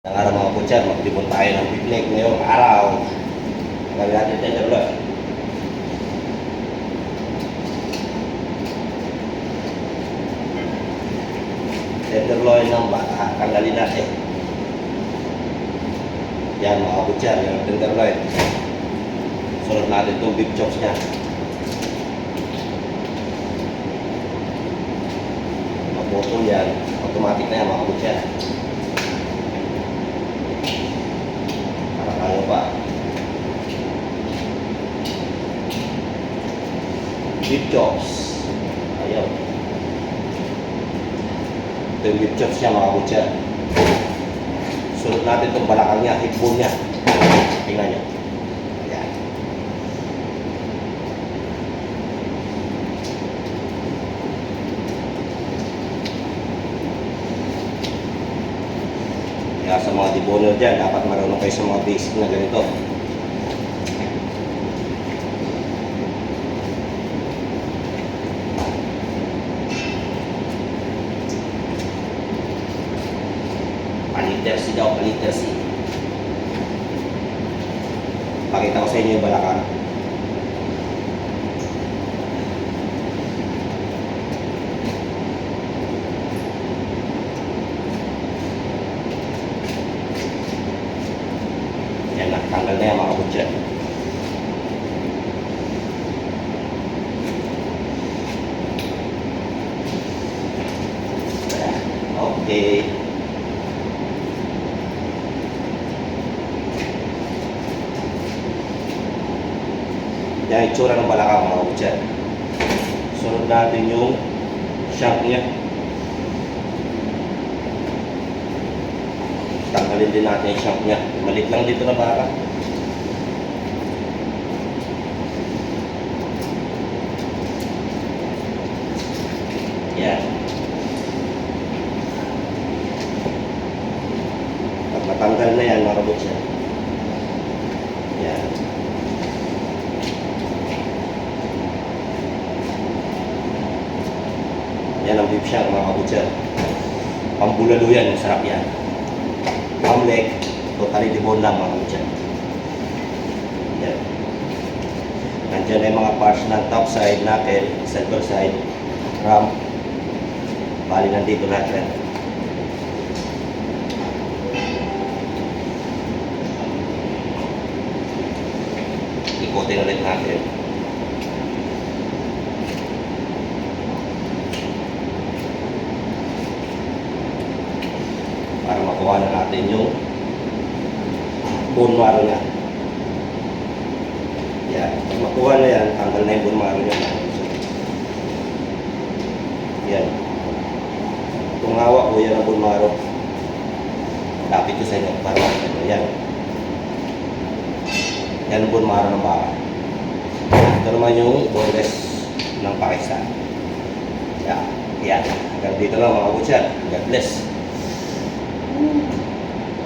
Ang araw mga butcher, magtipon tayo ng picnic ngayong araw. Gawin natin tenderloin. Tenderloin ng baka, tanggalin natin. Yan mga butcher, yung tenderloin. Sunod natin itong beef chops niya. Maputol yan, automatic na yan mga butcher. Ano pa? Beef chops. Ayaw. Ito yung beef chops niya mga butcher. Sunod natin itong balakang niya, hipbone niya. Tingnan niyo. Ayan. Kaya sa mga deboner dyan, dapat marunong kayo sa mga basic na ganito. Palitersi daw, palitersi. Pakita ko sa inyo yung balakang. Yan na, tanggal na yan mga butcher. Okay. Yan yung itsura ng balakang mga butcher. Sunod natin yung shank niya. Tanggalin din natin yung shank niya. Maliit lang dito na baka. Yan. Pag matanggal na yan mga butcher. Yan. Yan ang beef shank mga butcher. Pambulalo yan, sarap yan. Leg, totally debone lang mga butcher. Yan. Nandiyan na yung mga parts ng top side, knuckle, center side, rump. Bali nandito lahat yan. Ikutin ulit natin. Para makuha na natin yung bone marrow niya. Yan. Pag makuha na yan, tanggal na yung bone marrow niya. Yan. Kung hawak ko yan ang bone marrow, lapit ko sa inyo para makita. Yan. Yan ang bone marrow ng baka. Ito naman yung boneless ng Pakistan. Yan. Yan. Hanggang dito lang mga butcher. God bless.